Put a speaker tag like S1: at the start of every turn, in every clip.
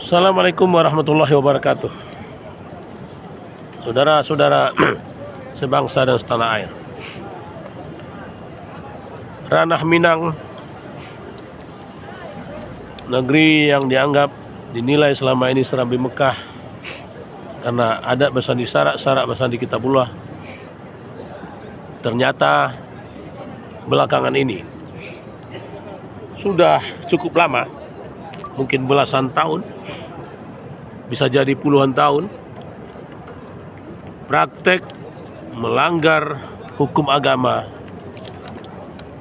S1: Assalamualaikum warahmatullahi wabarakatuh. Saudara-saudara sebangsa dan setanah air, Ranah Minang, negeri yang dianggap dinilai selama ini serambi Mekah karena adat bersandi syarak bersandi kitabullah, ternyata belakangan ini sudah cukup lama, mungkin belasan tahun, bisa jadi puluhan tahun, praktek melanggar hukum agama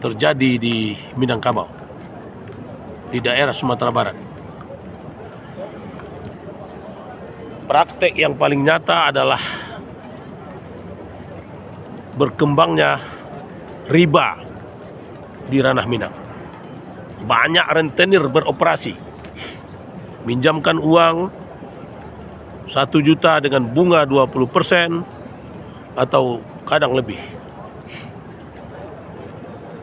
S1: terjadi di Minangkabau, di daerah Sumatera Barat. Praktek yang paling nyata adalah berkembangnya riba di Ranah Minang. Banyak rentenir beroperasi, minjamkan uang 1 juta dengan bunga 20% atau kadang lebih.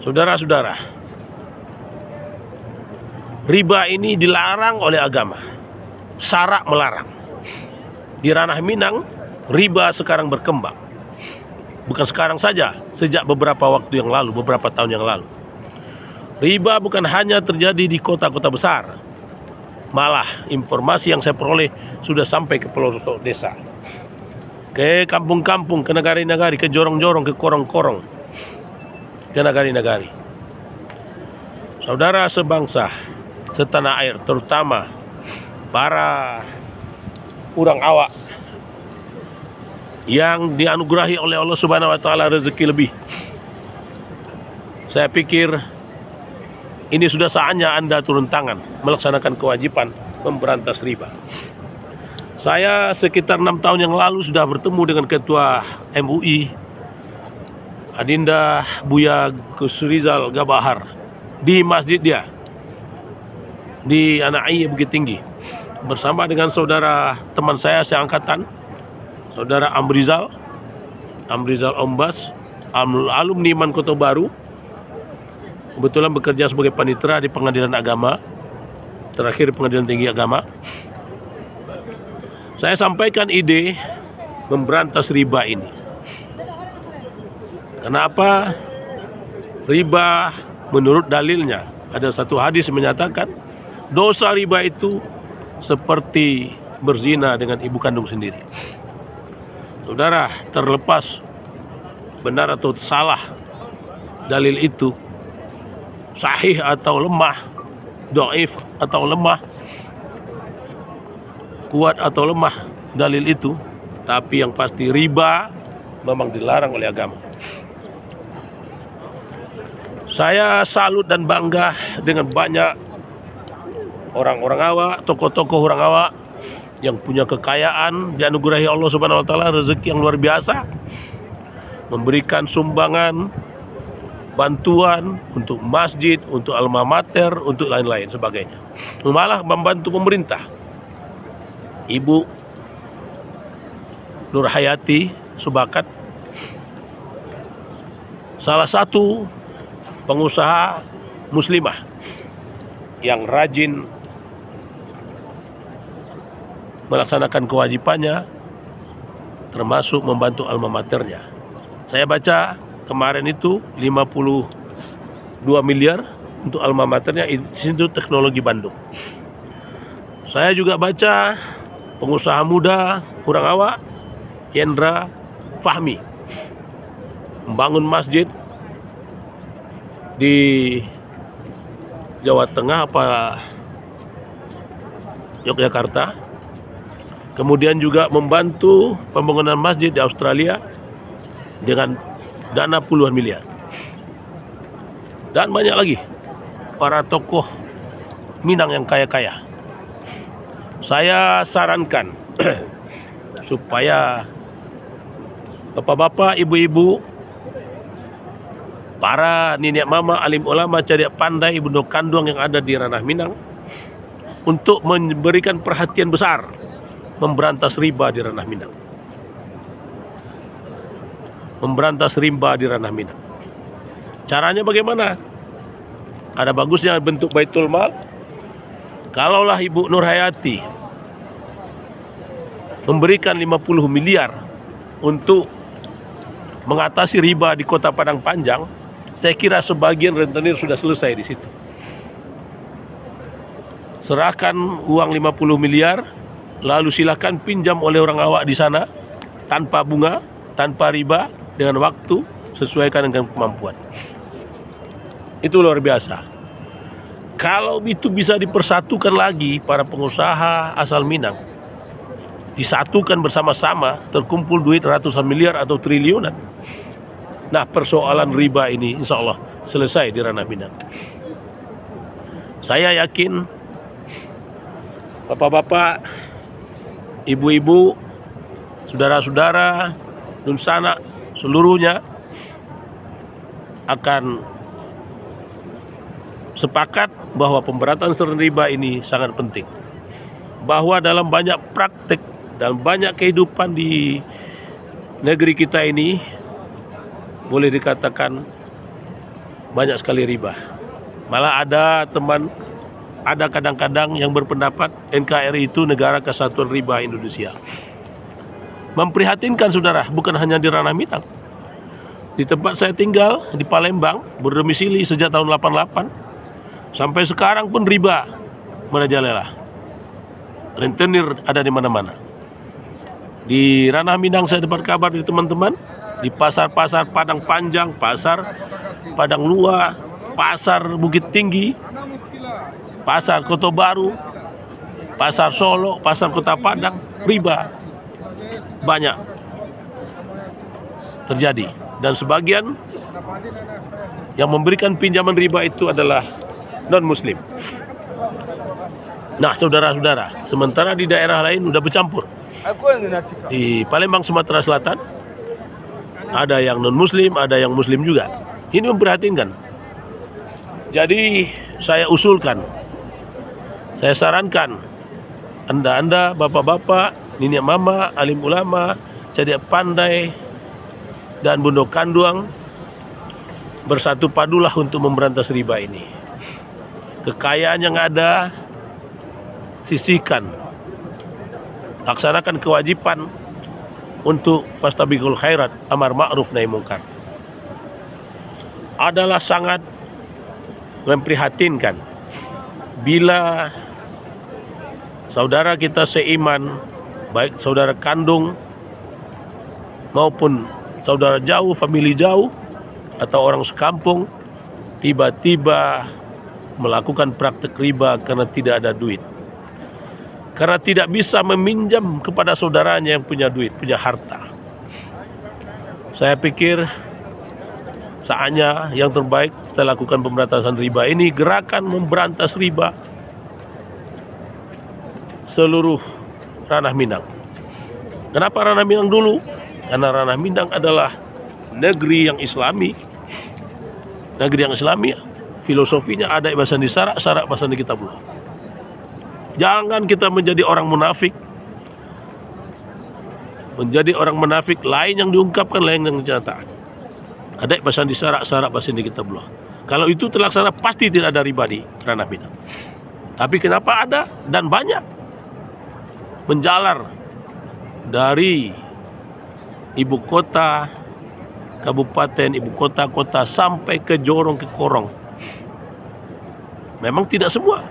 S1: Saudara-saudara, riba ini dilarang oleh agama, syarak melarang. Di Ranah Minang, riba sekarang berkembang. Bukan sekarang saja, sejak beberapa waktu yang lalu, beberapa tahun yang lalu. Riba bukan hanya terjadi di kota-kota besar, malah informasi yang saya peroleh sudah sampai ke pelosok desa, ke kampung-kampung, ke negari-negari, ke jorong-jorong, ke korong-korong, ke negari-negari. Saudara sebangsa, setanah air, terutama para urang awak yang dianugerahi oleh Allah Subhanahu wa taala rezeki lebih. Saya pikir ini sudah saatnya Anda turun tangan melaksanakan kewajiban memberantas riba. Saya sekitar 6 tahun yang lalu sudah bertemu dengan Ketua MUI Adinda Buya Gus Rizal Gabahar di masjid dia di Anai Bukit Tinggi, bersama dengan saudara teman saya seangkatan, saudara Amrizal Ombas, alumni Man Kota Baru, kebetulan bekerja sebagai panitera di Pengadilan Agama, terakhir Pengadilan Tinggi Agama. Saya sampaikan ide memberantas riba ini. Kenapa? Riba menurut dalilnya, ada satu hadis menyatakan dosa riba itu seperti berzina dengan ibu kandung sendiri. Saudara, terlepas benar atau salah dalil itu, sahih atau lemah, dhaif atau lemah, kuat atau lemah dalil itu, tapi yang pasti riba memang dilarang oleh agama. Saya salut dan bangga dengan banyak orang-orang awak, tokoh-tokoh orang awak yang punya kekayaan, dianugerahi Allah Subhanahu wa taala rezeki yang luar biasa, memberikan sumbangan, bantuan untuk masjid, untuk alma mater, untuk lain-lain sebagainya. Malah membantu pemerintah. Ibu Nur Hayati Subakat, salah satu pengusaha muslimah yang rajin melaksanakan kewajibannya, termasuk membantu alma maternya. Saya baca kemarin itu 52 miliar untuk alma maternya Institut Teknologi Bandung. Saya juga baca pengusaha muda kurang awak Yendra Fahmi membangun masjid di Jawa Tengah apa Yogyakarta, kemudian juga membantu pembangunan masjid di Australia dengan dana puluhan miliar, dan banyak lagi para tokoh Minang yang kaya-kaya. Saya sarankan supaya bapak-bapak, ibu-ibu, para nenek mama, alim ulama, cerdik pandai, ibu kandung yang ada di Ranah Minang untuk memberikan perhatian besar memberantas riba di Ranah Minang. Memberantas riba di Ranah Minang. Caranya bagaimana? Ada bagusnya bentuk Baitul Mal. Kalaulah Ibu Nur Hayati memberikan 50 miliar untuk mengatasi riba di Kota Padang Panjang, saya kira sebagian rentenir sudah selesai di situ. Serahkan uang 50 miliar, lalu silakan pinjam oleh orang awak di sana tanpa bunga, tanpa riba, dengan waktu sesuaikan dengan kemampuan. Itu luar biasa. Kalau itu bisa dipersatukan lagi para pengusaha asal Minang, disatukan bersama-sama, terkumpul duit ratusan miliar atau triliunan. Nah, persoalan riba ini insya Allah selesai di ranah Minang. Saya yakin bapak-bapak, ibu-ibu, saudara-saudara, nunsana seluruhnya akan sepakat bahwa pemberantasan riba ini sangat penting. Bahwa dalam banyak praktek, dalam banyak kehidupan di negeri kita ini, boleh dikatakan banyak sekali riba. Malah ada kadang-kadang yang berpendapat NKRI itu negara kesatuan riba Indonesia. Memprihatinkan saudara, bukan hanya di ranah Minang. Di tempat saya tinggal, di Palembang, berdomisili sejak tahun 88, sampai sekarang pun riba merajalela. Rentenir ada di mana-mana. Di ranah Minang saya dapat kabar dari teman-teman, di pasar-pasar Padang Panjang, pasar Padang Lua, pasar Bukit Tinggi, pasar Kota Baru, pasar Solo, pasar Kota Padang, riba banyak terjadi. Dan sebagian yang memberikan pinjaman riba itu adalah non-muslim. Nah, saudara-saudara, sementara di daerah lain sudah bercampur. Di Palembang, Sumatera Selatan, ada yang non-muslim, ada yang muslim juga. Ini memprihatinkan. Jadi, saya usulkan, saya sarankan, Anda, bapak-bapak, nenek mama, alim ulama, cerdik pandai, dan bondo kanduang, bersatu padulah untuk memberantas riba ini. Kekayaan yang ada, sisihkan. Laksanakan kewajiban untuk fastabiqul khairat, amar ma'ruf nahi munkar. Adalah sangat memprihatinkan bila saudara kita seiman, baik saudara kandung maupun saudara jauh, famili jauh, atau orang sekampung, tiba-tiba melakukan praktek riba karena tidak ada duit. Karena tidak bisa meminjam kepada saudaranya yang punya duit, punya harta. Saya pikir saatnya yang terbaik kita lakukan pemberantasan riba ini, gerakan memberantas riba seluruh ranah Minang. Kenapa ranah Minang dulu? Karena ranah Minang adalah negeri yang islami. Negeri yang islami, filosofinya ada bahasa di sarak, sarak bahasa di kitabullah. Jangan kita menjadi orang munafik. Menjadi orang munafik, lain yang diungkapkan, lain yang dinyatakan. Ada bahasa di sarak, sarak bahasa di kitabullah. Kalau itu terlaksana, pasti tidak ada riba di ranah Minang. Tapi kenapa ada dan banyak menjalar dari ibu kota, kabupaten, ibu kota sampai ke jorong, ke korong. Memang tidak semua,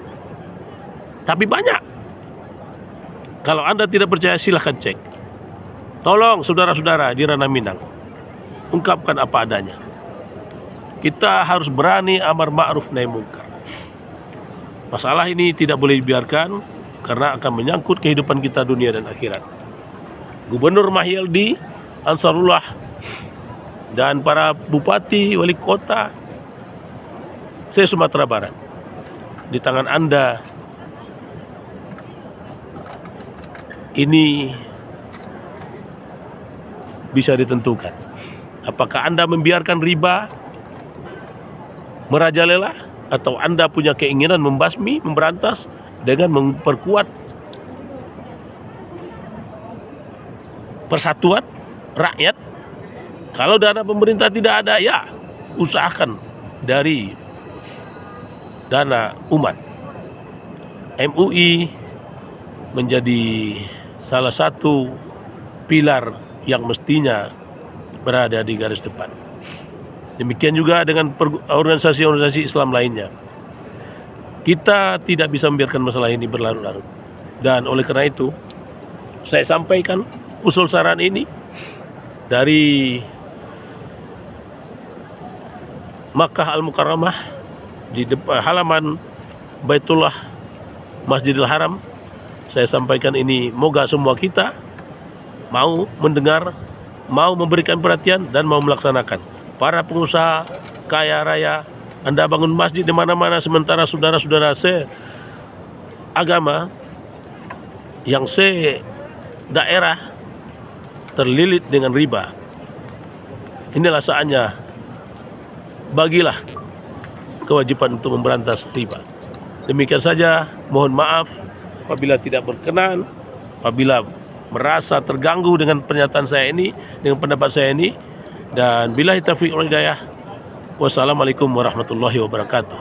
S1: tapi banyak. Kalau Anda tidak percaya, silahkan cek. Tolong saudara-saudara di ranah Minang, ungkapkan apa adanya. Kita harus berani amar ma'ruf nahi munkar. Masalah ini tidak boleh dibiarkan karena akan menyangkut kehidupan kita dunia dan akhirat. Gubernur Mahyildi Ansarullah dan para bupati, wali kota se-Sumatera Barat, di tangan Anda ini bisa ditentukan. Apakah Anda membiarkan riba merajalela, atau Anda punya keinginan membasmi, memberantas dengan memperkuat persatuan rakyat. Kalau dana pemerintah tidak ada, ya usahakan dari dana umat. MUI menjadi salah satu pilar yang mestinya berada di garis depan. Demikian juga dengan organisasi-organisasi Islam lainnya. Kita tidak bisa membiarkan masalah ini berlarut-larut. Dan oleh karena itu, saya sampaikan usul saran ini dari Makkah Al-Mukarramah di halaman Baitullah Masjidil Haram. Saya sampaikan ini, moga semua kita mau mendengar, mau memberikan perhatian, dan mau melaksanakan. Para pengusaha kaya raya, Anda bangun masjid di mana-mana sementara saudara-saudara seagama yang daerah terlilit dengan riba. Inilah saatnya, bagilah kewajiban untuk memberantas riba. Demikian saja, mohon maaf apabila tidak berkenan, apabila merasa terganggu dengan pernyataan saya ini, dengan pendapat saya ini. Dan billahi taufiq wal hidayah. Wassalamualaikum warahmatullahi wabarakatuh.